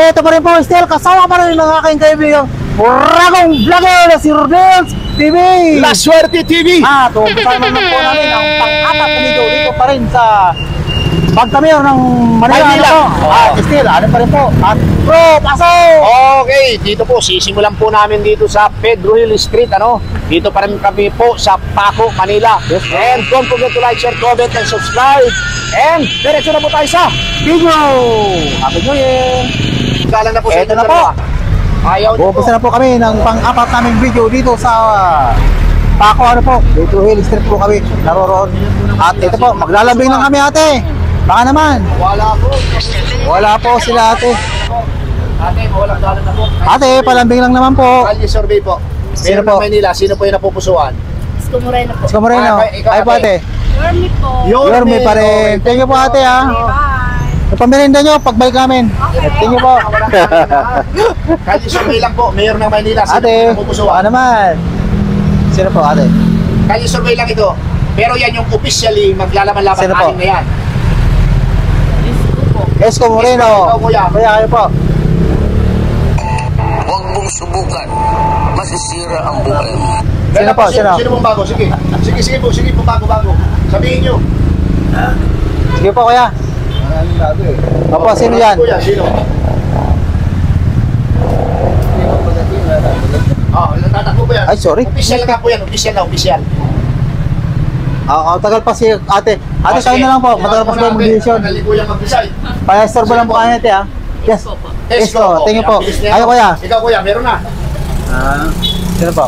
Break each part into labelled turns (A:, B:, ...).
A: ito pa rin po, still kasama pa rin ng aking kaibigang Ragong Vlogger na si Rodels TV.
B: La Suerte TV.
A: Tumpisa naman po namin ang pang-apat na video dito pa rin sa pagkamayor ng Manila. Still, ano pa rin po. At bro, pasok!
B: Okay, dito po, sisimulan po namin dito sa Pedro Hill Street, ano? Dito pa rin kami po sa Paco, Manila.
A: Yes,
B: and don't forget to like, share, comment, and subscribe. And diretso na po tayo sa
A: video! Happy New Year!
B: galang na po sa
A: Eto na po.
B: Ayaw nyo po.
A: Bubusta na po kami ng pang-apat naming video dito sa Paco, ano po, Pedro Hill Street po kami naroroon. At ito po, maglalambing lang kami ate. Baka naman.
B: Wala po.
A: Wala po sila ate.
B: Ate, mawalang galang na po.
A: Ate, palambing lang naman po.
B: Kalye survey po.
A: Sino
B: Meron
A: po?
B: ng Manila, sino po yung napupusuan?
C: Isko Moreno po.
A: Isko Moreno.
B: Ikaw,
A: Ay po ate.
C: Yormi po.
A: Yorme pa rin. Thank you po ate ha.
C: Bye.
A: Pamerinda nyo, pagbalik namin. Thank you po.
B: Kalye survey lang po. Mayor ng Manila, sino po
A: Ate,
B: yung
A: baka
B: napupusuan?
A: naman. Sino po ate?
B: Kalye survey lang ito. Pero yan yung officially maglalaman-laban
A: Sino po?
B: anim na yan.
C: Isko po.
A: Isko Moreno.
B: Ikaw, kuya.
A: Kuya, kayo po.
D: Huwag mong subukan, masisira ang buhay mo.
A: Sino po? Sino?
B: Sino pong bago? Sige. Sige po, bago. Sabihin nyo.
A: Sige po kuya. Opo, sino yan?
B: Kuya, sino? Natatakbo po yan.
A: Ay, sorry.
B: Official na po yan, official.
A: Tagal pa si ate. Ate, kayo na lang po. Matagal pa siya mag-decision.
B: Magaling kuya mag-decide.
A: Pa-store ba lang po kayo ate ha? Yes.
C: Isko po.
A: Isko, thank you po.
B: Bilis na yan.
A: Ayo kuya.
B: Ikaw kuya, meron na.
A: Sino po?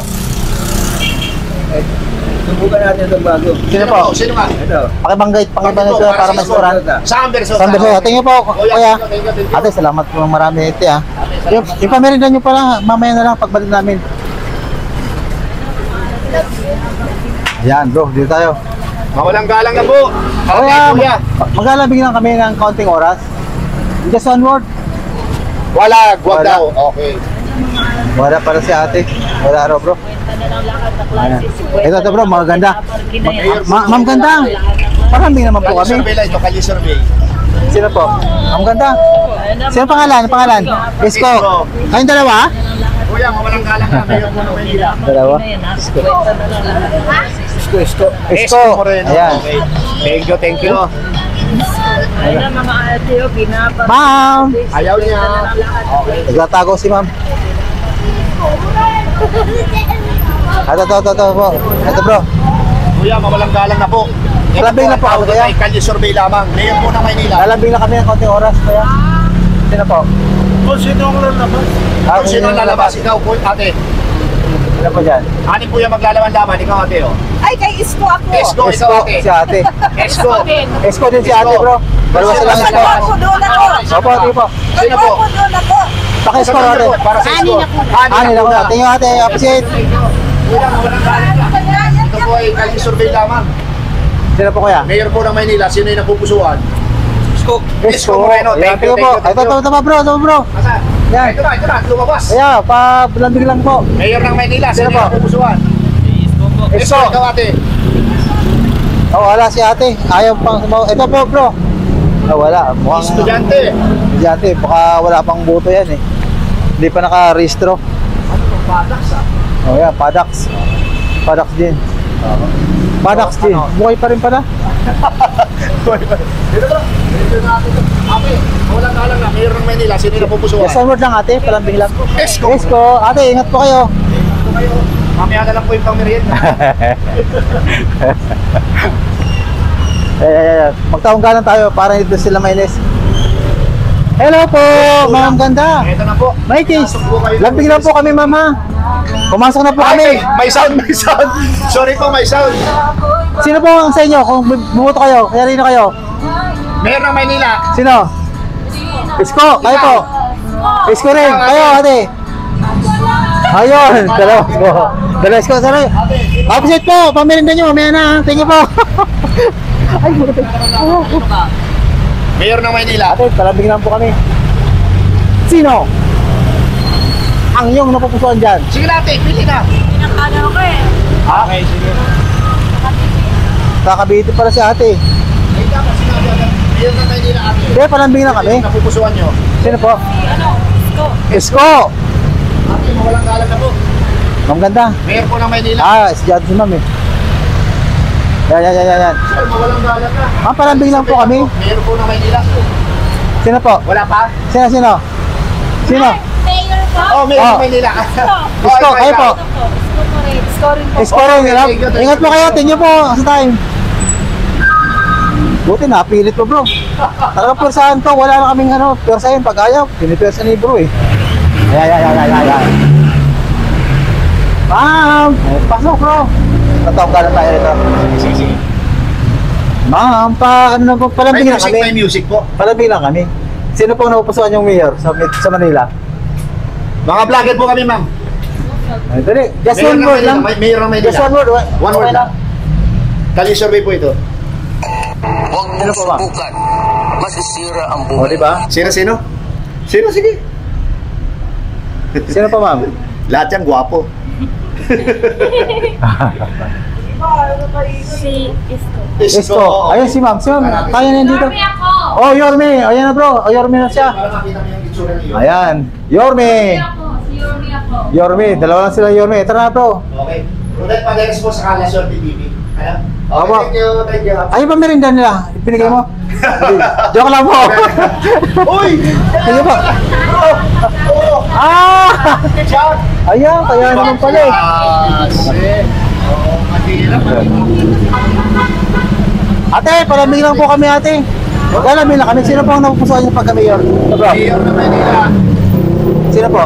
E: Subukan natin itong bago.
A: Sino po?
B: Sino nga?
E: Ito.
A: Pakibanggay sila para ma-storean.
B: Saan verso?
A: Saan ba? Thank you po kuya.
B: Thank you.
A: Ate, salamat po marami ate ha. Yung pamerinda nyo pala, mamaya na lang pagbalik namin. Yan bro, dito tayo.
B: Mawalang galang na po.
A: Kuya, maglalabing lang kami ng kaunting oras. Just one word.
B: Wag
A: Wala.
B: daw. Okay.
A: Wala para si ate. Wala raw bro.
C: Kwenta na lang lakad na klase.
A: Ito bro, maganda. Ma'am ganda. Parami naman po
B: Kalye
A: kami.
B: survey lang ito, kalye survey.
A: Sino po? Ma'am ganda. Sino pangalan? Isko. Kayong dalawa?
B: Kuya, mawalang galang na. Mayor po ng Manila.
A: Dalawa?
C: Kwenta na lang lakad.
A: Isko.
B: Moreno.
A: Ayan.
B: Okay. Thank you.
C: Ay na mga ate o, pinapa.
A: Ma'am.
B: Ayaw niya. Okay.
A: Nagtatago si ma'am. Ito po. Ito bro.
B: Kuya, mawalang galang na po.
A: Kalambing na po ako, kuya.
B: Ay, kalye survey lamang. Mayor po ng Maynila.
A: Lalambing lang kami ng kaunting oras kuya. Sino po?
B: Kung sino ang lalabas? Kung sino ang lalabas? Ikaw po, ate.
A: Sino po dyan?
B: Ani po yung maglalaban-laban? Ikaw, ate, oh.
C: Ay, kay Isko ako.
B: Esko, ikaw, ate.
A: Si ate.
B: Esko.
A: Isko din si ate bro. Dalawa sila ng Isko.
C: Ako doon ako.
A: Opo, ate po.
B: Sino po?
C: Ako doon ako.
A: Paki-Isko ate.
B: Para sa Esko.
A: Ani na po. Tingin ate, appreciate.
B: Kuya, mawalang galang na. Ito po ay kalye survey lamang.
A: Sino po kuya?
B: Mayor po ng Maynila. Sino yung napupusuan? Esko Moreno.
A: Ayan,
B: Thank you,
A: po.
B: thank you.
A: Ito pa bro,
B: Asan?
A: Yan.
B: Ito na, lumabas.
A: Ayan, pa-lambing lang po.
B: Mayor ng Maynila.
A: Sino
B: Sino
A: po?
B: yung napupusuan? Esko, ikaw, ate.
A: Oh, wala si ate. Ayaw pang sumaw. Ito po bro. Wala. Mukhang
B: Estudyante.
A: estudyante. Baka wala pang buto yan eh. Hindi pa naka-rehistro. Oh yan, Padax. Padax din. Padax din. Buhay pa rin pala.
B: Dito bro. Dito natin. Ate, walang galang na. Mayor ng Maynila. Sino yung napupusuan?
A: Yes, onward lang ate. Palambing lang.
B: Esko.
A: Esko. Ate, ingat po kayo.
B: Ito kayo. Mamaya na lang po yung pang-merienda.
A: Magtaong galang tayo para dito sila mainis. Hello po, ma'am ganda.
B: Ito na po.
A: May case.
B: Pasok po kayo.
A: Lambing lang po kami, mama. Pumasok na po
B: Ay,
A: kami.
B: may sound. Sorry po, may sound.
A: Sino po ang sa inyo? Kung bumuto kayo, kaya rin kayo.
B: Mayor ng Maynila.
A: Sino? Isko, kayo po. Isko rin, kayo ate. Ayun, dalawa po. Dalawa Isko, sorry. Appreciate po, pamirinda nyo, mamaya na. Thank you po. Ay, buti.
B: Mayor ng Maynila.
A: Ate, palambing lang po kami. Sino? Ang iyong napupusuan dyan.
B: Sige natin, pili na.
C: Pinakala ko eh.
B: Okay, sige.
A: Kakabiti pala si ate.
B: Ay, dapat sinabi agad. Mayor ng Maynila, ate.
A: Kaya palambing lang kami.
B: Napupusuan nyo.
A: Sino po? Isko!
B: Ate, mawalang galang na po.
A: Ang ganda.
B: Mayor po ng Maynila.
A: Si Jad si ma'am eh. Yan.
B: Sir, mawalang galang na.
A: Ma'am, parambing lang po kami.
B: Mayor po ng Maynila.
A: Sino po?
B: Wala pa?
A: Sino? Sino?
C: Mayor po.
B: Oh, Mayor
A: Oh.
B: ng Maynila.
A: Isko, kayo po.
C: Scoring po.
A: Isko rin.
B: Okay, thank you.
A: Ingat po kayo. Tingnan po sa time. Buti na, pilit po bro. Talaga pwersahan to. Wala na kaming pwersahin. Pag ayaw, pinipwersa ni bro eh. Ayan. Ma'am! Pasok bro. Tatawag ka na tayo rito.
B: Sige.
A: Ma'am, palambing lang kami.
B: May music po.
A: Palambing lang kami. Sino pong napupusuan yung mayor sa Manila?
B: Mga vlogger po kami, ma'am.
A: Ay, dali. Just
B: Mayor
A: one
B: ng
A: word
B: Maynila.
A: lang.
B: Mayor ng Maynila.
A: Just one word.
B: One word lang. Kali survey po ito.
D: Huwag
A: Sino
D: mong
A: po ba?
D: subukan. Masisira ang
A: O,
D: buhay.
A: diba?
B: Sino? Sige.
A: Sino pa, ma'am?
B: Lahat yan, gwapo.
C: Si Isko.
A: Isko. Ayun si ma'am. Si ma'am. Kaya na dito.
C: ako.
A: Oh, Yorme. Ayan na bro. Oh, Yorme na siya.
B: Para makita mo yung itsura niyo.
A: Ayan. Yorme.
C: Si Yormi ako.
A: Yorme. Dalawa lang sila Yorme. Tara na bro.
B: Okay. Rudel Paderes po sa Kalasyon TV. Ano?
A: Opo.
B: Thank you.
A: Ayun pa merinda nila. Pinigay mo? Hindi. Joke lang po.
B: Uy!
A: Sige po.
B: Shout!
A: Ayan. Kaya naman pala eh.
B: Mahirap.
A: Ate, palambing lang po kami ate. Palambing lang kami. Sino po ang napupusuan niyo pagka mayor? Ito bro.
B: Mayor ng Manila.
A: Sino po?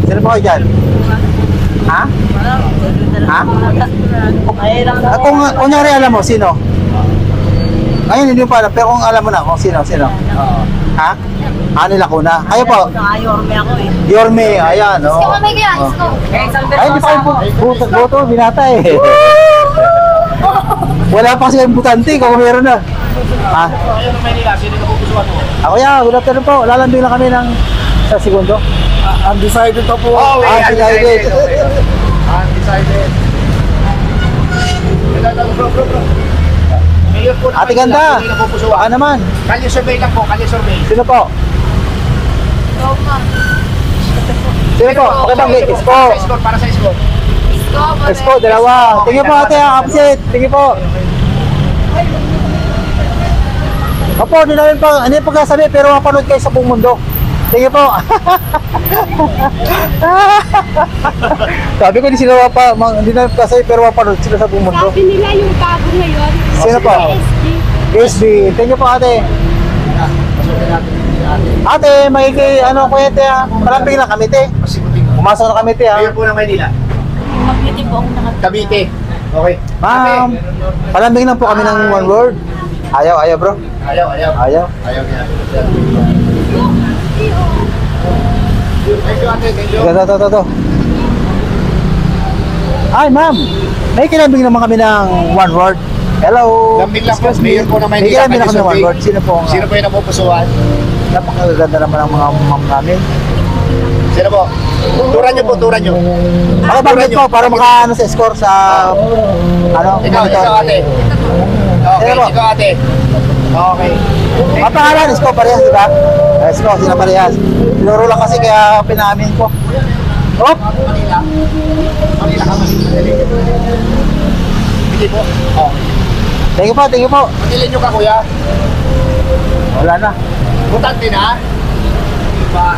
A: Sino po kayo dyan? Ha? Ha? Kung kunyari alam mo, sino? Ngayon hindi mo pa alam, pero kung alam mo na kung sino. Ha? Ani Lacuna. Kayo po?
C: Yormi ako eh.
A: Yorme, ayan. Oh.
C: Isko kami kaya,
A: Oh.
C: Isko.
A: Ay, di pa kayo boto, binata eh. Wala pa kasi yung butante, kung meron na. Ha?
B: Mayor ng Manila, sino napupusuan mo?
A: Ako ya, good afternoon po. Lalambing lang kami ng sa segundo. Undecided pa po.
B: Oh, wait,
A: Undecided.
B: Undecided. Bro. Mayor po ng
A: Ate
B: Manila,
A: ganda.
B: sino napupusuan?
A: Baka naman.
B: Kali survey lang po, kali survey.
A: Sino po? Sino po? Pakibanggi. Isko.
B: Para sa Isko.
A: Isko, dalawa. Tingin po ate, absent. Tingin po. Opo, hindi namin pa, hindi pagkasabi, pero mapanood kayo sa buong mundo. Tingin po. Sabi ko, hindi sila hindi namin pagkasabi, pero mapanood sila sa buong mundo.
C: Sabi nila yung bago ngayon.
A: Sino po?
C: SB.
A: SB. Tingin po ate. Ate, makiki, kuya te ha. Palambing lang kami te. Pumasok na kami te ha.
B: Mayor po ng Manila.
C: Beauty po ako nakapit.
B: Cavite. Okay.
A: Ma'am, palambing lang po kami ng one word. Ayaw bro.
B: Ayaw.
A: Ayaw.
B: Ayaw niya. Thank you, ate. Thank you.
A: Ito. Ay, ma'am. May kinabing naman kami ng one word. Hello.
B: Lambing lang po.
A: Excuse me.
B: Mayor po ng
A: May
B: Manila.
A: kinabing na kami ng one word. Sino po ang...
B: Sino po yung napupusuan?
A: Napakaganda naman ang mga ma'am namin.
B: Sino po? Turan niyo po, turan niyo.
A: Ako bakit po para maka sa score sa
B: Ikaw ate. Okay,
A: Sino po?
B: ikaw ate. Okay.
A: Ang pangalan, Isko parehas, di ba? Isko, sila parehas. Tinuro lang kasi kaya pinamin ko. Oh!
B: Manila ka, Manila. Hindi po. Oh.
A: Thank you po.
B: Manilin niyo ka, kuya.
A: Wala na.
B: Butante na. Diba?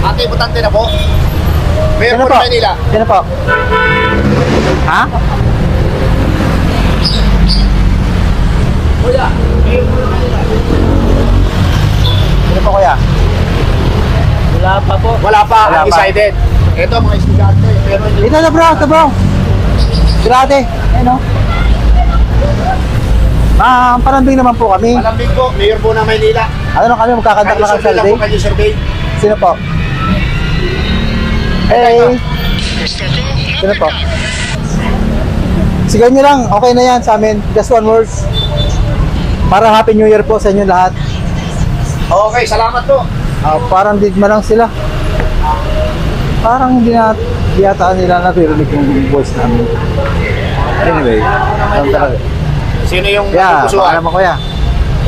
B: Ate, butante na po. Mayor
A: Sino
B: po
A: po?
B: ng Manila.
A: Sino po? Ha?
B: Kuya, mayor po ng Manila.
A: Sino po kuya?
B: Wala pa.
A: Wala pa.
B: Undecided. Ito mga estudyante. Pero hindi.
A: Ito bro. Grate. Ayun o. Ma'am, parambing naman po kami.
B: Malambing po, mayor po ng Manila.
A: Ano na kami, magkakantak lang ang survey.
B: Kayo survey.
A: Sino po? Hey! Sino po? Sigaw nyo lang, okay na yan sa amin. Just one word. Para Happy New Year po sa inyo lahat.
B: Okay, salamat po.
A: Parang digma lang sila. Parang hindi yata nila naririnig yung voice namin. Anyway, ano talaga.
B: Sino yung
A: Yeah,
B: napupusuan?
A: alam mo kuya.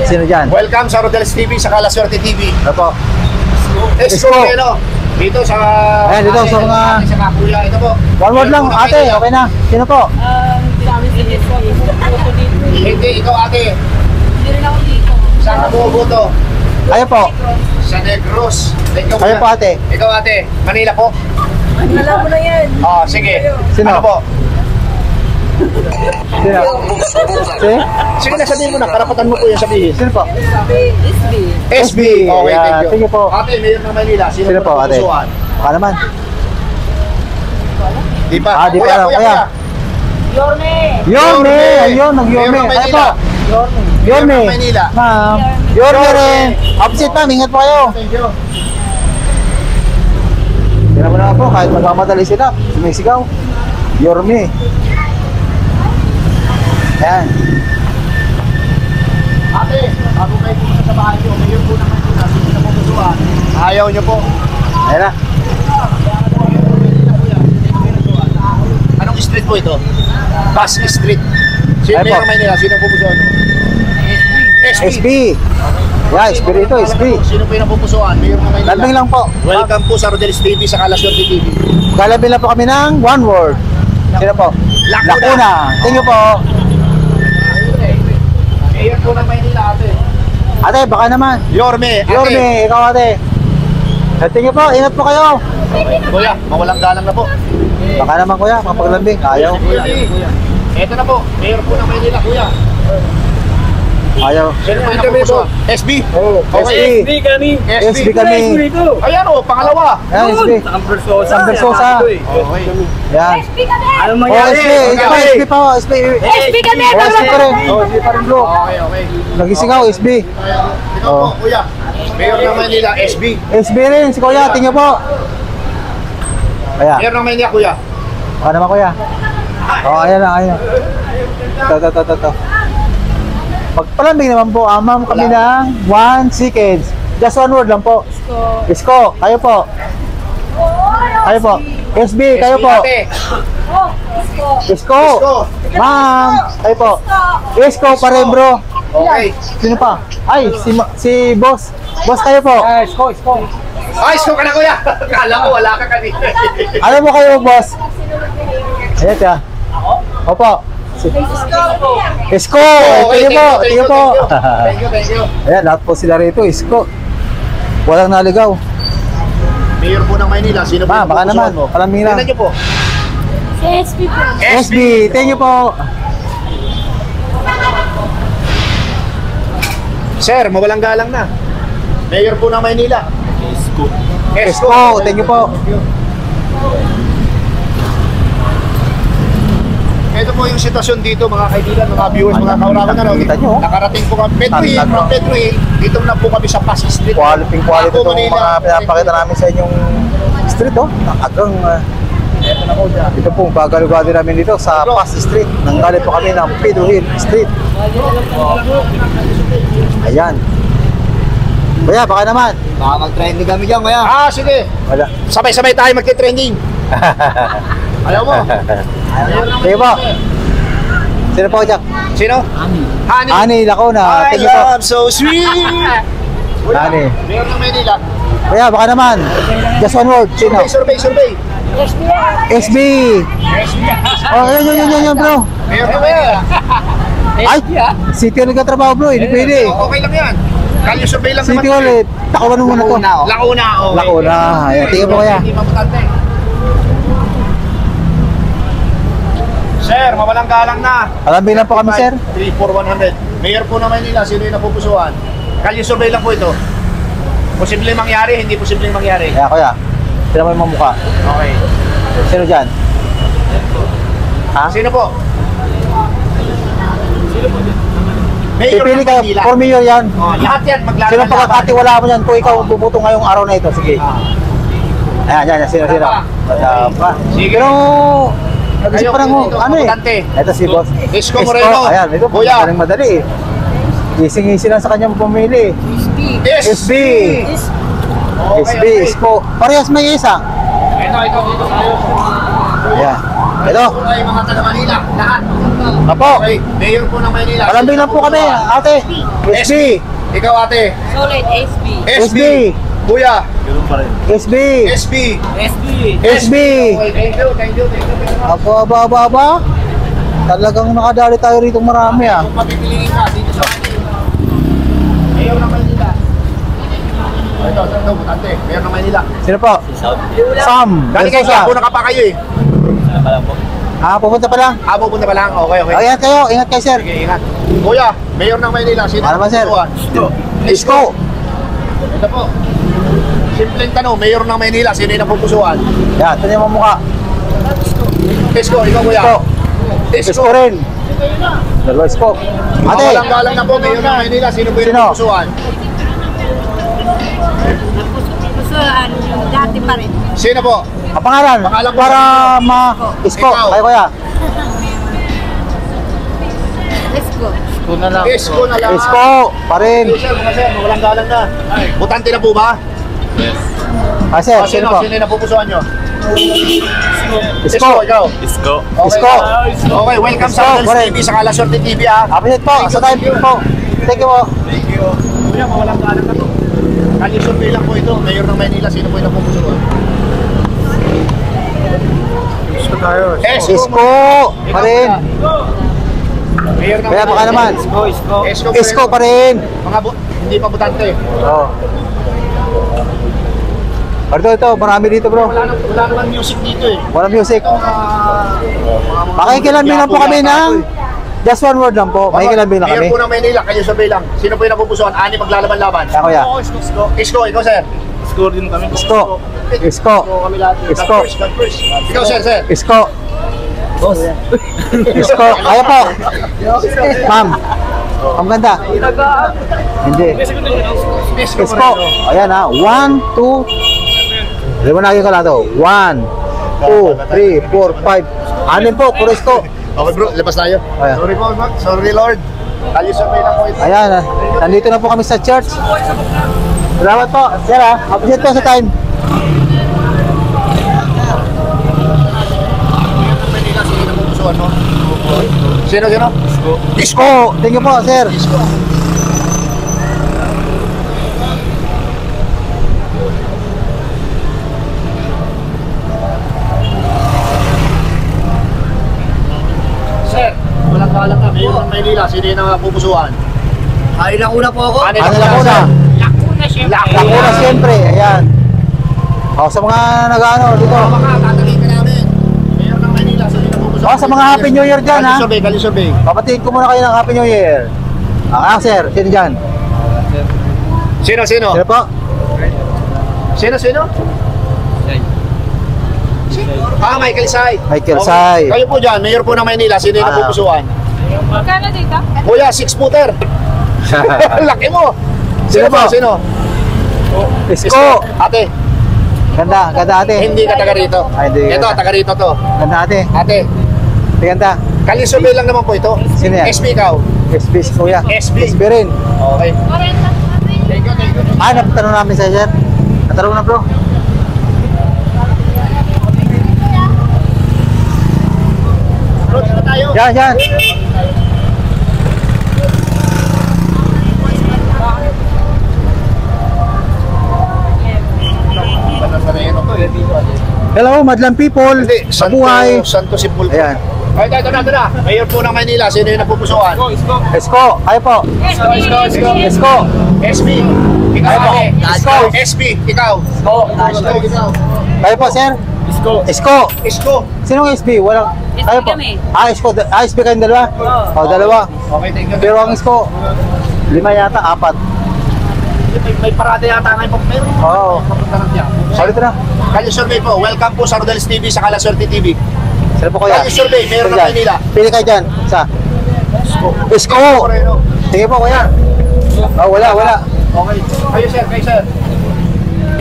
A: Sino dyan?
B: Welcome sa Rodel's TV, sa Kalaswerte TV.
A: Ano po?
B: Esko,
A: Esko.
B: ano? Dito sa...
A: Ayan, dito sa mga...
B: Sa Kakuya, ito po.
A: One word lang, ate. Okay na. Sino po?
B: Hindi, ikaw ate.
C: Hindi rin ako dito.
B: Saan ka bumubuto?
A: Kayo po.
B: Sa Negros. Ikaw
A: Kayo
B: muna.
A: po, ate.
B: Ikaw ate. Manila po?
C: Alam mo na yan.
B: Sige.
A: Sino?
B: Ano po?
A: Sino? Si?
B: Sige na, sabihin mo na. Karapatan mo po yung sabihin.
A: Sino po?
C: SB.
B: SB. Okay,
A: Ayan,
B: thank you.
A: thank you po.
B: Ate, mayor ng Manila. Sino,
A: Sino po, ate?
B: napupusuan?
A: Baka naman.
B: Di pa.
A: Ah, di pa alam. Kaya.
C: Yorme.
A: Yorme! Ayun, nag-Yorme.
B: Mayor ng
A: Ano po?
B: Manila.
A: Yorme.
B: Mayor ng Manila.
A: Ma'am. Yorme rin. Opposite ma'am, ingat po kayo.
B: Thank you.
A: Tingnan mo na po, kahit magmamadali sila, sumisigaw. Yorme. Ayan.
B: Ate, bago kayo pumunta sa bahay nyo, mayor po ng Manila. Sino napupusuan? Ayaw nyo po.
A: Ayan na.
B: Anong street po ito? Bus Street. Sino
A: Ay po.
B: mayor ng Manila? Sino napupusuan?
A: SB. Yeah, SB rito, SB.
B: Sino po yung napupusuan? Mayor ng Manila.
A: Lambing lang po.
B: Welcome po sa Rodel's TV, sa Kalaswerte TV.
A: Galabing lang po kami ng one word. Sino po?
B: Lacuna.
A: Thank you po.
B: Mayor po ng Manila, ate.
A: Ate, baka naman.
B: Yorme, ate.
A: Yorme, ikaw ate. Thank you po, ingat po kayo.
B: Kuya, mawalang galang na po.
A: Baka naman kuya, mapaglambing. Ayaw.
B: Ito na po, mayor po ng Manila, kuya.
A: Ayaw.
B: Sino po yung napupusuan? SB?
A: Oh,
B: Okay.
A: SB.
E: kami.
A: SB kami.
B: Ayan o, pangalawa.
A: Ayan, SB.
E: Ang Versosa.
A: Ang Versosa.
B: Okay.
A: Yan.
C: SB kami.
E: Ano
A: Oh,
E: mangyari?
A: SB. Ito pa, SB pa. SB.
C: SB kami.
A: Oh, SB pa rin. Oh, SB pa rin bro.
B: Okay, okay.
A: Nagisingaw, SB.
B: Ikaw po, kuya. Mayor ng Manila, SB.
A: SB rin, si kuya. Tingnan po. Ayan.
B: Mayor ng Manila, kuya.
A: Baka naman kuya. Oh, ayan na, ayan. Ito. Pagpalambing naman po, ma'am kami ng 1 seconds. Just one word lang po. Isko, kayo po. Kayo po. SB, kayo po.
B: Ate.
A: Isko.
B: Isko.
A: Ma'am, kayo po. Isko pa rin bro.
B: Okay.
A: Sino pa? Ay, si boss. Boss kayo po.
E: Isko.
B: Ay, so ka na, kuya. Kala ko, wala ka kanina.
A: Ano po kayo, boss? Ayan siya. Opo. Isko. Tingnan po.
B: Thank you.
A: Ayan, lahat po sila rito. Isko. Walang naligaw.
B: Mayor po ng Manila, sino po
A: Ma,
B: yung
A: baka
B: napupusuan
A: naman.
B: mo?
A: Palambing lang.
B: Tingnan niyo po.
C: Si SB po.
A: SB, thank you po.
B: Sir, mawalang galang na. Mayor po ng Manila.
A: Isko, thank you po.
B: Ito po yung sitwasyon dito, mga kaibigan, mga viewers, mga kaurawan.
A: Nakita nyo, oh.
B: Nakarating po kami. Pedro Hill,
A: Tantad,
B: from
A: no?
B: Pedro Hill, dito na po kami sa Pasig Street.
A: Quality
B: Ako,
A: itong
B: Manila.
A: mga pinapakita namin sa inyong street, oh. Hanggang
B: Ito na po dyan.
A: ito pong bagalugado namin dito sa Pasig Street. Nanggaling po kami ng Pedro Hill Street. Ayan. Kuya, baka naman.
E: Baka mag-trending kami dyan, kaya.
B: Ah, sige.
A: Wala.
B: Sabay-sabay tayo magti-trending. Alam mo?
A: Sige po. Sino po, Jack?
B: Sino? Honey.
A: Ani, Lacuna.
B: I
A: Thank you po.
B: love so sweet.
A: Honey.
B: Mayor ng Manila.
A: Kuya, baka naman. Just one word. Sino?
B: Survey.
A: SB. Oh, yun, bro.
B: Mayor ng Manila.
A: Ay, City Hall nagkatrabaho, bro. Hindi pwede.
B: Okay lang yan. Kalye survey lang
A: City Hall,
B: naman.
A: Takuan mo muna to.
B: Lacuna, okay.
A: Lacuna. Ayan, tingnan po kaya.
B: Hindi mapatante. Sir, mawalang galang na.
A: Alambing lang po kami, sir.
B: 34100. Mayor po ng Manila, sino yung napupusuan? Kalye survey lang po ito. Posibleng mangyari, hindi posibleng mangyari.
A: Kaya, kuya. Sino mo yung mga mukha?
B: Okay.
A: Sino dyan? Ha?
B: Sino po? Mayor
A: Pipili
B: ng
A: ka,
B: Manila.
A: for mayor yan.
B: Oh, lahat yan,
A: Sino
B: maglalaban.
A: pagkakatiwala mo yan kung ikaw bubuto ngayong araw na ito? Sige. Ayan, sino? Pa.
B: Sige.
A: Pero, nag-isip pa lang mo,
B: Dito,
A: ano
B: kapatante.
A: Ito si boss.
B: Isko Moreno.
A: Ayan, ito,
B: Kuya.
A: madali eh. Gising-gising lang sa kanyang pumili. SB. SB, Isko. Parehas may isa.
B: Ito tayo.
A: Ayan. Ito.
B: Ay, mga taga Manila, lahat.
A: Apo.
B: Okay, Mayor po ng Maynila.
A: Palambing lang po kami, ate. SB.
B: Ikaw ate.
C: Solid SB.
B: SB. Kuya.
A: SB.
B: SB.
A: SB.
B: Okay, thank you.
A: Aba. Talagang nakadali tayo rito marami ah.
B: Kung papipiliin ka dito sa akin. Mayor ng Maynila. Ito, butante. Mayor ng Maynila.
A: Sino po? Sam.
B: Dali kayo sa una ka pa kayo eh.
A: Pupunta pa lang.
B: Pupunta pa lang. Okay.
A: Ingat kayo sir.
B: Sige, ingat. Kuya, Mayor ng Maynila. Sino
A: Ano ba, sir?
B: pupusuan?
A: Isko.
B: Ito po. Simpleng tanong, Mayor ng Maynila, sino yung napupusuan?
A: Yan, ito yung mukha.
B: Isko, ikaw kuya.
A: Isko rin. Dalawa Isko. Ate.
B: Walang galang na po, Mayor ng Maynila, sino po yung
A: Sino?
B: napupusuan?
C: Pusuan, dati pa rin.
B: Sino po?
A: Ang pangalan.
B: Pangalan po.
A: Para Isko.
B: Ikaw.
A: Kayo kuya.
C: Let's go.
B: Isko na lang.
A: Isko. Pa rin.
B: Sir, mga sir, walang galang na. Butante na po ba?
A: Sir,
B: Sino
A: sino po?
B: yung napupusuan nyo?
A: Isko.
B: ikaw.
D: Isko.
B: Okay.
A: Isko.
B: Okay, welcome sa
A: Isko,
B: Adels
A: correct.
B: TV, sa Kalasorte TV ha.
A: Appreciate po. Sa time po. Thank you po.
B: Thank you. Kuya, walang galang na to. Kalisurvey lang po ito, Mayor ng Maynila, sino po yung napupusuan? Isko tayo.
A: Isko. Pa rin.
B: Mayor ng
A: Kaya baka naman. Isko pa rin.
B: Hindi pa butante.
A: Oo. Ito, marami dito bro.
B: Wala naman music dito eh.
A: Walang music.
B: Mga
A: Pakikilambing lang po kami ng just one word lang po. Pakikilambing lang kami.
B: Mayor po ng Maynila, kayo survey lang. Sino po yung napupusuan? Ani maglalaban-laban.
A: Ako ya.
B: Isko, ikaw sir.
A: Isko. Isko.
B: Kami lahat.
A: Isko.
B: God first. Ikaw sir.
A: Isko. Isko. Kaya po. Ma'am. Ang ganda. Hindi. Isko. Ayan ha. 1, 2. Liwanagin ka lang ito. 1, 2, 3, 4, 5. Anin po. Puro Isko.
B: Okay bro, labas tayo.
A: Ayan.
B: Sorry po, Mac. Sorry Lord. Kayo survey lang po ito.
A: Ayan. Nandito na po kami sa church. Salamat po. Sir ha. Appreciate po sa time.
B: Maynila, sino yung napupusuan mo? Sino?
A: Isko. Thank you po sir.
B: Isko. Sir, walang kalang na. Mayor ng Maynila, sino yung napupusuan?
E: Ay, nakuna po ako.
B: Ano
A: Ano na una?
C: Lakuna siyempre.
A: Lakuna siyempre. Ayan. O sa mga nag-ano dito.
B: Baka, tatanungin ka namin. Mayor ng Maynila, sino yung napupusuan?
A: Sa mga Happy New Year dyan ha.
B: Kali survey.
A: Papatiin ko muna kayo ng Happy New Year. Sir. Sino dyan?
B: Sino?
A: Sino po?
B: Sino? Michael Say.
A: Michael Say.
B: Kayo po dyan, Mayor po ng Maynila, sino yung napupusuan?
C: Magkano dito?
B: Kuya, 6-footer. Laki mo.
A: Sino po?
B: Sino?
A: Isko.
B: Ate,
A: Ganda ate.
B: hindi ka taga rito.
A: Ay, hindi ka
B: Ito,
A: taga-
B: taga rito to.
A: Ganda ate.
B: Ate,
A: Ganda.
B: kalisurvey lang naman po ito.
A: Sino yan?
B: SB ikaw.
A: SB si kuya.
B: SB.
A: SB rin.
B: Okay.
C: 40.
B: Thank you.
A: Napatanong namin sa sir. Natanong na bro.
B: Approach na tayo.
A: Yan. Hello, madlang people.
B: Hindi,
A: Sa buhay.
B: Santo Sepulcro.
A: Ayan.
B: Ay, ito na. Mayor po ng Maynila, sino yung napupusuan?
A: Isko. Kayo po. Isko.
B: SB. Ikaw,
A: Ay,
B: ate.
A: Isko.
B: SB, ikaw. Isko.
A: Kayo po sir. Isko.
B: Isko.
A: Sinong SB? Walang.
C: SB
A: Kayo po.
C: kami.
A: Isko. SB kayong dalawa? O, dalawa.
B: Okay, thank you.
A: Pero ang Isko, 5 yata, 4.
B: May parada yata ngayon po. Meron.
A: Oo.
B: Papunta ng tiyak.
A: Sorry na.
B: Kayo survey po. Welcome po sa Rodels TV, sa Kalasorte TV.
A: Sino po kuya?
B: Kayo survey, Mayor ng
A: Dyan.
B: Maynila.
A: Pili kayo dyan. Isa. Isko.
B: Moreno.
A: Sige po kuya. Oh, wala.
B: Okay. Kayo sir.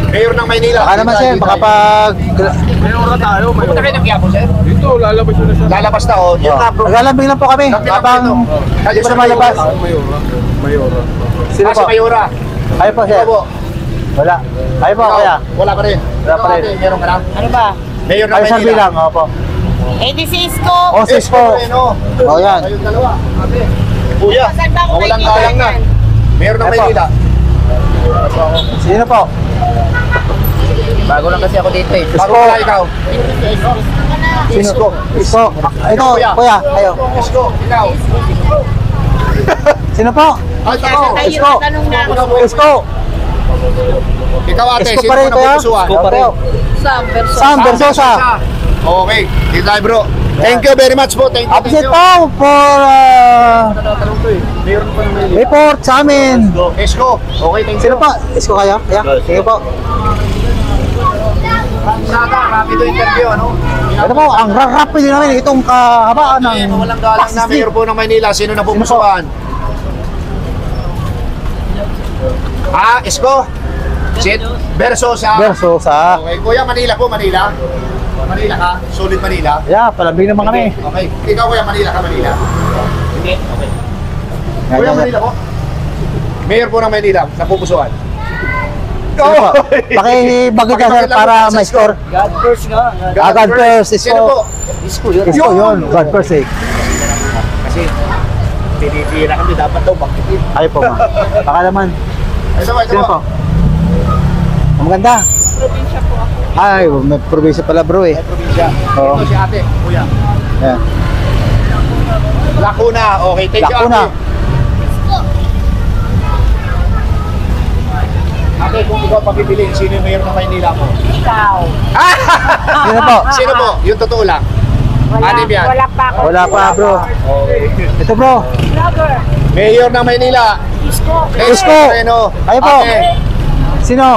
B: Mayor ng Maynila.
A: Baka naman sir, makapag...
B: Pupunta kayo ng Quiapo, sir? Dito, lalabas yun na siya. Lalabas na, oh. Yun na, bro.
A: Naglalambing lang po kami. Habang hindi pa naman labas. Sino
B: Si
A: po?
B: Mayora.
A: Kayo po sir.
B: Ikaw po.
A: Wala. Kayo po
B: Ikaw,
A: kuya.
B: Wala pa rin.
A: Wala pa rin.
B: Ikaw, ate, meron ka na?
C: Ano ba?
B: Mayor ng
A: Kayo survey
B: Maynila.
A: lang. Opo.
C: Eh, di si Isko.
A: O, sis po.
B: Moreno.
A: O, yan.
B: Kayong dalawa. Ate. Kuya,
C: Saan ba ako
B: walang
C: nakikita
B: galang na.
C: yan?
B: Mayor ng
A: Epo.
B: Maynila.
A: Sino po?
E: Bago lang kasi ako dito eh.
B: Bago
A: Isko.
B: wala ikaw.
A: Sino? Isko. Ito, kuya, kayo.
B: Isko, ikaw.
A: Sino po?
B: Ay, ito.
C: Tayo
A: Isko.
C: na tanong na.
A: Isko.
B: Ikaw ate,
A: Isko
B: sino
A: pa
B: mo
A: rin, kuya.
B: napupusuan?
A: Isko pa rin.
C: Sam versus
A: Sam Versosa.
B: Okay, dito tayo bro. Thank you very much po. Thank you.
A: Upset po for
B: Tatanong to eh. Mayor pa ng Maynila.
A: report sa amin.
B: Isko. Okay, thank you.
A: Sino po? Isko kayo? Kaya? Sige po.
B: Saka, rapido interview, ano?
A: Ito po, ang rapid namin itong kahabaan ng
B: Walang galang na mayor po ng Maynila. Sino napupusuan? Ah, Isko. Sid Versosa.
A: Versosa.
B: Okay, Kuya, Manila po, Manila. Manila ka? Solid Manila?
A: Yeah, palambing naman kami.
B: Okay. Ikaw, Kuya, Manila ka, Manila? Hindi. Okay. Kuya, Manila po? Mayor po ng Manila, napupusuan.
A: Sino po? Pakibagay ka sir para may score.
E: God first nga.
A: God first,
B: Sino po?
A: Isko. Isko yun. God first eh.
B: Kasi, tinitira kami dapat daw, bakit yun?
A: Ay po ma. Baka naman.
B: Ito po, ito
A: Sino
B: po.
A: po? Ang maganda. Ay, may probinsya pala bro eh.
B: Ay, probinsya.
A: Oo.
B: Ito si ate, kuya.
A: Ayan.
B: Lacuna, okay. Thank you,
A: Lacuna.
B: ate. Ate, kung ikaw papipiliin, sino yung mayor ng Maynila mo?
C: Ikaw.
A: Sino po?
B: Sino po? Yung totoo lang. Anim yan.
C: Wala pa ako.
A: Wala pa bro.
B: Okay.
A: Ito bro.
C: Vlogger.
B: Mayor ng Maynila.
C: Isko.
A: Isko.
B: Moreno.
A: Kayo po.
B: Ate,
A: Sino?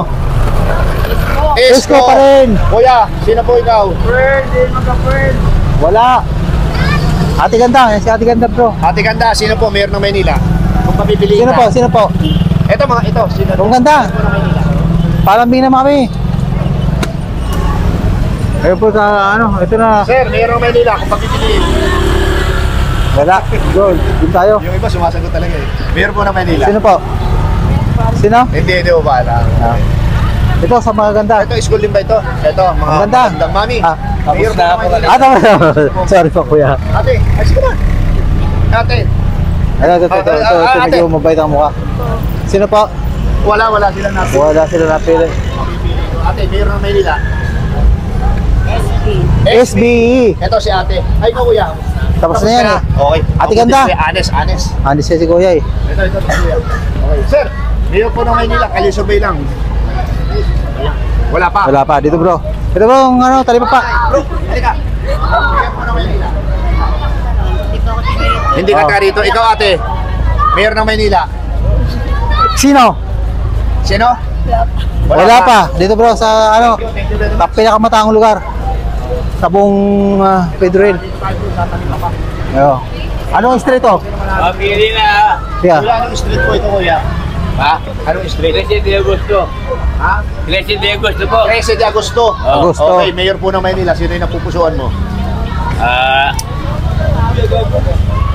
B: Isko.
A: Isko pa rin.
B: Kuya, sino po ikaw?
A: Wala. Ate Ganda. Si Ate Ganda bro.
B: Ate Ganda, sino po mayor ng Maynila? Kung papipiliin
A: Sino
B: ka.
A: po? Sino po?
B: Ito mga ito, sino?
A: Ang ganda.
B: Sino po ng Maynila?
A: Palambing naman kami. Ayun po sa ano. Ito na.
B: Sir, mayor ng Maynila, kung papipiliin.
A: Wala. Gold. Dito tayo.
B: Yung iba sumasagot talaga eh. Mayor po ng Maynila.
A: Sino po? Sino?
B: Hindi po ba?
A: Ah. Ito sa mga ganda.
B: Ito, school din ba ito? Ito, mga
A: Ang ganda.
B: magandang mami.
A: Ah,
B: Mayor po ng Maynila.
A: Ah, tama. Sorry po kuya.
B: Ate, ay sige na. Ate,
A: Ito, medyo mabait ang mukha. Sino po?
B: wala silang natin.
A: Wala sila napili.
B: Ate, mayor ng Maynila.
A: SBE.
B: Ito si ate. Ay, ko kuya.
A: Tapos na yan eh.
B: Okay.
A: Ate
B: Ako
A: Ganda.
B: din, Anes.
A: Andi siya si kuya eh.
B: Ito kuya. Okay. Sir, mayor po ng Maynila, kali survey lang. Wala pa.
A: Wala pa. Dito bro. Ito bro, ang ano, talipa pa.
B: Bro, halika. Mayor po ng Maynila. Hindi ka
A: Oh.
B: taga rito. Ikaw ate, mayor ng Maynila.
A: Sino?
B: Sino?
A: Wala pa. Dito bro sa ano,
B: Thank you very much.
A: pinakamataang lugar. Sa buong Pedro Hill. Ayo. Anong street to?
E: Pili na.
A: Yeah.
B: Kuya, anong street po ito kuya?
E: Ha?
B: Anong street?
E: 13 de Agosto.
B: Ha?
E: 13 de Agosto po.
B: 13 de Agosto.
A: Agosto.
B: Okay, mayor po ng Maynila. Sino yung napupusuan mo?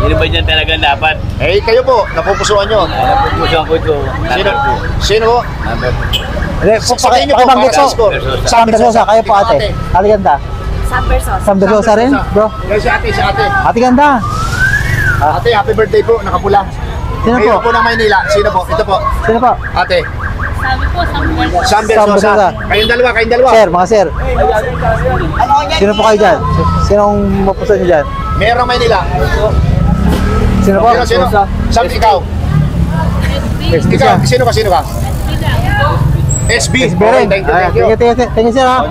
E: Sino ba dyan talaga dapat?
B: Eh, kayo po, napupusuan nyo.
E: Napupusuan ko ito.
B: Sino? Sino po?
A: Hindi,
B: Sabihin niyo po,
A: pakibanggit po.
B: Francisco.
A: Sam Versosa, kayo po ate. Ate Ganda.
C: Sam versus.
A: Sam Versosa rin, bro.
B: Yes, si ate.
A: Ate Ganda.
B: Ate, happy birthday po, nakapula.
A: Sino
B: Mayor
A: po?
B: po ng Maynila. Sino po? Ito po.
A: Sino po?
B: Ate,
C: Sabi po, Sam versus.
B: Sam
A: Sam
B: Versosa.
A: Versosa.
B: Kayong dalawa.
A: Sir, mga sir. Sino po kayo dyan? Sinong mapuso nyo dyan?
B: Mayor ng Maynila.
A: Sino po?
B: Sino? Sam, ikaw.
A: SB
B: Ikaw,
A: siya.
B: sino ka? SB.
A: SB rin.
B: Thank you,
A: Ah,
B: thank you.
A: Thank you sir ha.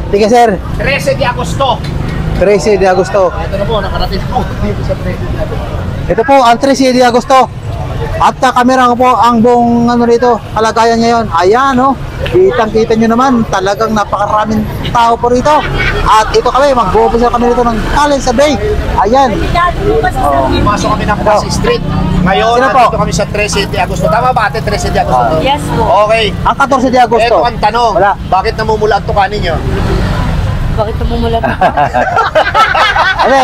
A: Thank you sir.
B: 13 de Agosto.
A: 13 de Agosto.
B: Ito na po, nakarating ako dito sa 13 de Agosto.
A: Ito po ang 13 de Agosto. At kamera ko po ang buong ano dito, kalagayan ngayon. Ayan oh. Kitang-kita nyo naman, talagang napakaraming tao po rito. At ito kami, mag-uumpisa kami dito ng Talent sa Bay. Ayan.
B: Pumasok kami ng Pasig Street. Ngayon,
A: Sino po?
B: nandito kami sa 13 de Agosto. Tama ba ate, 13 de Agosto?
C: Yes po.
B: Okay.
A: Ang 14 de Agosto.
B: Ito ang tanong.
A: Wala.
B: Bakit namumula ang tuka ninyo?
C: Bakit namumulat?
A: Ano,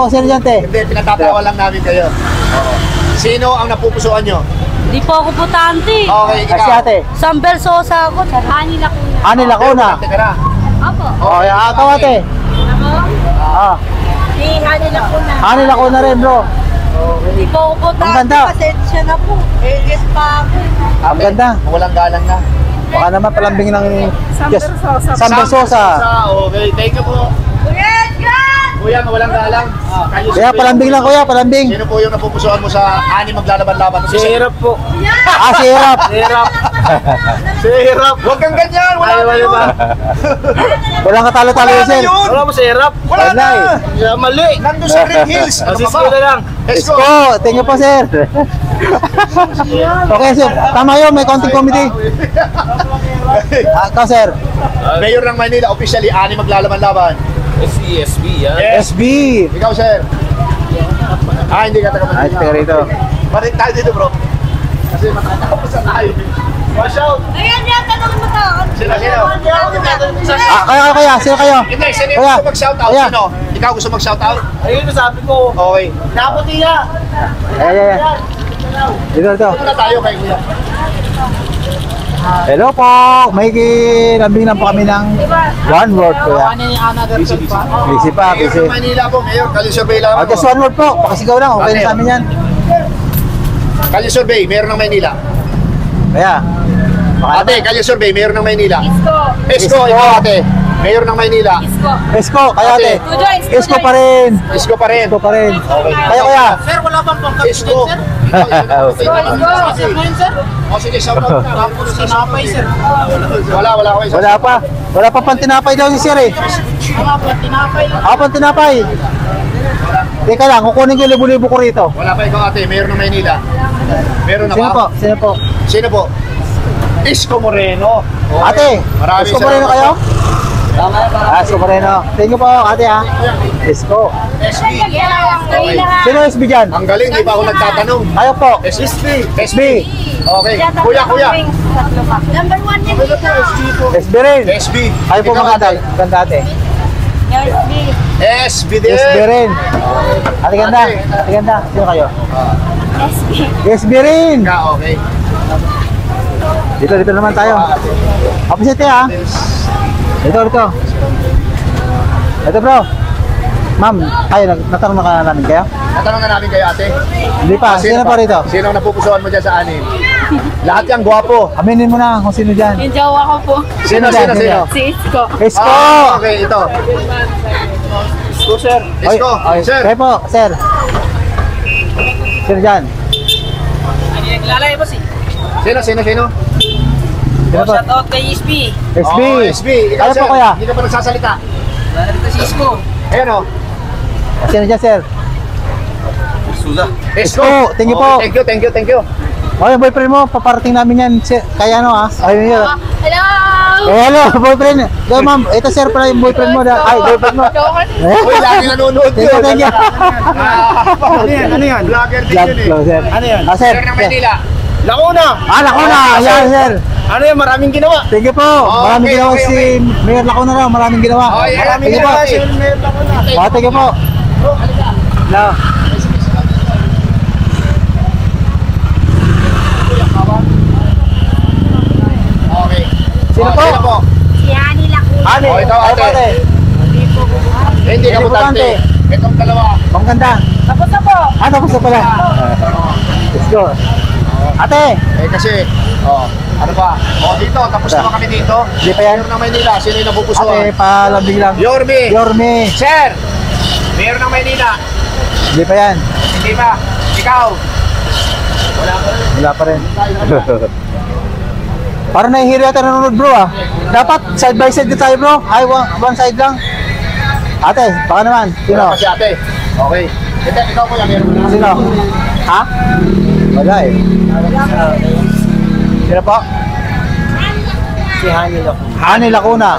A: sino dyan te?
B: Hindi, pinatatawa lang namin kayo. Oo. Sino ang napupusuan nyo?
C: Di po ako putante.
B: Okay,
A: Ah,
B: ikaw.
A: si ate.
C: Sam versus ako. Hani na ko na.
A: Ani Lacuna.
B: Teka na.
C: Apo.
A: Oh, ikaw ate.
C: Ako
A: Ah,
C: Hindi na po na.
A: Hanil ako na rin, bro.
C: Hindi po po
A: Ang ganda.
C: Pasensya na po. Yes pa ako.
A: Ang ganda.
B: Walang galang na.
A: Baka naman palambing ng
C: Sambersosa.
A: Sambersosa.
B: Okay, thank you po.
C: Yes, God!
B: Kuya, walang galang.
A: Kaya palambing lang, kuya, palambing.
B: Sino po yung napupusuan mo sa ani maglalaban-laban?
E: Si Hirap po.
A: Ah, si Hirap.
E: Hirap.
B: Si Hirap. Huwag kang ganyan. Wala na yun.
A: Walang katalo-talo yun, sir.
E: Wala mo si Hirap.
B: Wala na.
E: Siya mali.
B: Nandun sa Green Hills. Ano
E: Assist
B: ka
E: ko
B: ba?
E: na lang.
B: Esko.
A: Esko, thank you po, sir. Okay, sir. Tama yun, may konting comedy. Ikaw, sir.
B: Mayor ng Manila, officially, ani maglalaban-laban.
E: SESB yan.
A: SB.
B: Ikaw, sir. Hindi ka taga
A: Ay,
B: Manila.
A: taga rito.
B: Balik tayo dito, bro. Kasi matatapos na tayo. Watch out.
C: Ayan yan, tanong mo to.
B: Sino?
A: Kaya. Sino kayo?
B: Hindi, sino yung
A: Kuya.
B: gusto mag-shoutout?
A: Kuya.
B: Sino? Ikaw gusto mag-shoutout?
E: Ayun yung sabi ko.
B: Okay.
E: Naputi niya.
A: Ay. Dito.
B: Muna tayo kay Kuya.
A: Hello po. May kinambing lang po kami ng one word, kuya. Busy pa,
B: Mayor
A: busy.
B: ng Manila po, Mayor. Kali survey lang
A: Ah, just one word po. Pakisigaw lang. Okay na sa amin yan.
B: Kali survey, Mayor ng Manila.
A: Kaya.
B: Ate, Kali survey, Mayor ng Maynila.
C: Isko.
B: Esko, ikaw ate. Mayor ng Maynila.
C: Isko.
A: Esko, kaya ate.
C: Tujoy,
A: Esko pa rin.
B: Esko pa rin.
A: Esko pa rin.
B: Okay.
A: Kaya kuya.
E: Sir, wala bang pangkat
B: Esko. O sige, shout out na.
E: Tapos sinapay, sir.
B: Wala ko.
A: Wala pa. Wala pa pang tinapay daw si sir eh.
E: Wala pa, tinapay.
A: Ako pang tinapay. Teka lang, kukunin ko yung libo-libo ko rito.
B: Wala pa ikaw ate, Mayor ng Maynila. Meron na
A: Sino po?
B: ba?
A: Sino po?
B: Sino po? Isko Moreno. Okay.
A: Ate,
B: Maraming
A: Esko Moreno
B: salamat
A: kayo?
B: po.
A: Ah, Esko Moreno. Thank you po, ate ha. Esko.
B: SB.
C: Okay.
A: Sino SB dyan?
B: Ang galing, di pa ako nagtatanong.
A: Kayo po.
B: SB.
A: SB.
B: Okay. Kuya.
C: Tatlo pa. Number 1 yan dito.
A: SB rin.
B: SB.
A: Kayo po
B: Ikaw,
A: maganda.
B: ate.
A: Maganda ate.
C: SB.
B: SB din.
A: SB rin. Ate ganda. Ate ganda. Sino kayo?
C: SB.
A: SB rin.
B: Okay.
A: Dito naman tayo. Opposite ha. Dito. Ito bro. Ma'am, kayo, natanong na ka namin kayo?
B: Natanong na namin kayo ate.
A: Hindi pa. Sino pa rito?
B: Sino ang napupusuan mo dyan sa anim? Lahat yan gwapo.
A: Aminin mo na kung sino dyan.
C: Yung jowa ko po.
B: Sino?
C: Si Isko.
A: Esko!
B: Okay, ito.
E: Isko, sir.
B: Isko,
A: Oy,
B: sir.
A: Kayo po, sir. Sino dyan?
E: Ano yung lalay mo si?
B: Sino?
A: Sino po?
E: Shout out kay SB.
A: SB.
B: Oh, SB. Ikaw,
A: Ano
B: sir.
A: po kaya?
B: Hindi ka pa nagsasalita.
E: Lalay si Isko.
B: Ayan o.
A: Sino dyan, sir?
E: Suza.
B: Isko.
A: Thank you po.
B: Okay, thank you.
A: O, yung boyfriend mo, paparating namin yan. Kaya ano ha? Ayun yun.
C: Hello!
A: Hello, boyfriend. Yo, ma'am, ito sir pala yung boyfriend mo. Ay, boyfriend mo.
B: Uy, lagi nanonood
A: Thank you, thank you.
B: Ano yan? Vlogger din
A: Vlog
B: yun eh.
A: flow, sir.
E: Ano yan?
A: Ah, sir.
B: Sir ng Manila.
E: Lacuna.
A: Ah, Lacuna. Ayan, sir.
E: Ano yan? Maraming ginawa.
A: Thank you po. Maraming
B: Okay,
A: ginawa
B: okay,
A: si Mayor Lacuna raw. Maraming ginawa.
B: Okay,
A: Thank you po. Thank you po. No.
B: Okay.
A: Sino po?
B: Sino po?
C: Si Ani Lacuna.
A: Ate.
B: Oh, ikaw, ate. Hindi ka
A: Hindi
B: butante.
A: butante.
B: Itong dalawa.
A: Ang ganda.
C: Tapos na po.
A: Ah, tapos na pala. Let's go. Ate.
B: Kasi, ano ba? Dito, tapos naman kami dito.
A: Hindi pa yan.
B: Mayor ng Maynila, sino yung
A: Ate,
B: napupusuan?
A: palambing lang.
B: Yorme.
A: Yorme.
B: Sir! Mayor ng Maynila.
A: Hindi pa yan.
B: Hindi ba? Ikaw.
A: Wala pa rin. Parang nahihiri yata nanonood bro ah. Dapat side by side na tayo bro. Ay, one side lang. Ate, baka naman. Sino?
B: Wala pa si ate. Okay. Ikaw ko lang, meron mo na.
A: Sino? Ha? Wala eh. Sino po?
E: Si Hani Lacuna.
A: Hani Lacuna.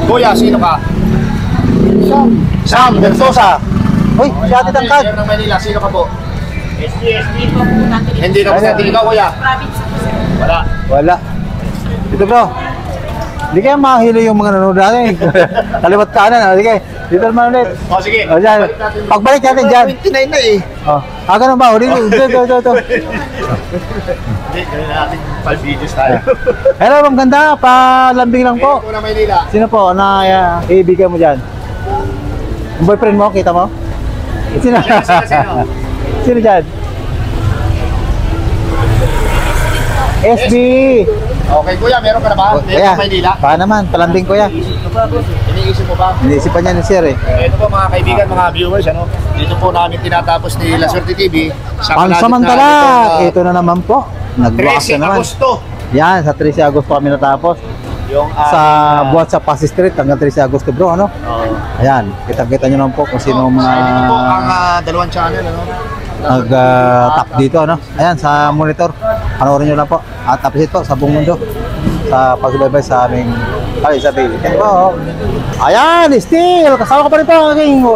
B: Kuya, sino ka?
A: Sam Versosa. Uy, si Ate Tangkad.
B: Mayor ng Maynila, sino ka po?
E: SB po po natin.
B: Hindi ka po natin. Ikaw, kuya. Wala.
A: Wala. Dito bro. Hindi kaya makahilo yung mga nanonood natin. Kaliwat kanan. Sige. Dito naman ulit.
B: Sige.
A: O dyan. Pagbalik natin dyan.
B: 29 na eh.
A: Oh. Ah, ganun ba? Dito.
B: Hindi, gawin natin 5 videos tayo.
A: Hello, ang ganda. Palambing lang po.
B: Mayor po ng Maynila.
A: Sino po na ibigan mo dyan? Yung boyfriend mo, kita mo? Sino?
B: Sino?
A: Sino dyan? SB!
B: Okay, kuya, meron ka na ba? Meron
A: Kaya,
B: ka Maynila?
A: baka naman, palambing kuya.
B: Iniisip mo ba?
A: Iniisipan niya ni Sir eh.
B: Ito po mga kaibigan, mga viewers, ano? Dito po namin tinatapos ni La Suerte TV. Sa
A: Pansamantala,
B: kalapit na
A: ito na naman po. Nagbukas
B: 13
A: na naman.
B: Agosto.
A: Yan, sa 13 Agosto kami natapos.
B: Yung
A: Sa buhat sa Pasig Street hanggang 13 Agosto bro, ano? Ayan, kita-kita nyo naman po kung sino mga
B: ito po ang dalawang channel, ano?
A: nag-tap dito, ano? Ayan, sa monitor. Panoorin nyo lang po. At tapos ito, sa buong mundo. Sa pagsubaybay sa aming Isabel. Ito po. Ayan, still. Kasama ko pa rin po ang aking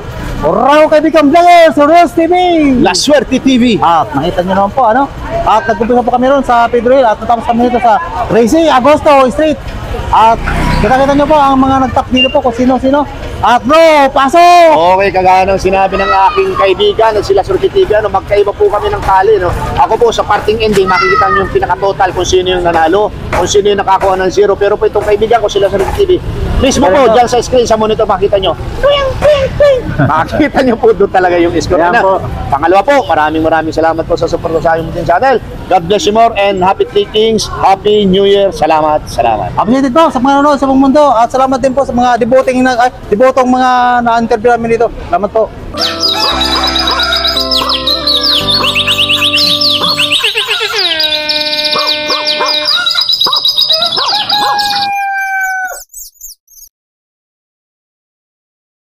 A: Raw kaibigan vlogger sa Ross TV.
B: La Suerte TV.
A: At nakita nyo naman po, ano? At nagkumpisa po kami ron sa Pedro Hill at natapos kami dito sa 13 Agosto Street. At kita-kita nyo po ang mga nag-tap dito po kung sino-sino. At bro, pasok!
B: Okay, kagaya ng sinabi ng aking kaibigan na sila Suerte TV, ano, magkaiba po kami ng tali, no? Ako po sa parting ending, makikita nyo yung pinaka-total kung sino yung nanalo, kung sino yung nakakuha ng 0. Pero po itong kaibigan ko sila Suerte TV, mismo po, dyan sa screen, sa monitor, makita nyo. Makikita nyo po doon talaga yung score.
A: Ayan po.
B: Pangalawa po, maraming salamat po sa support sa aming munting channel. God bless you more and happy clickings, happy New Year. Salamat.
A: Appreciated po sa mga nanonood sa buong mundo at salamat din po sa mga debotong mga na-interview namin dito. Salamat po.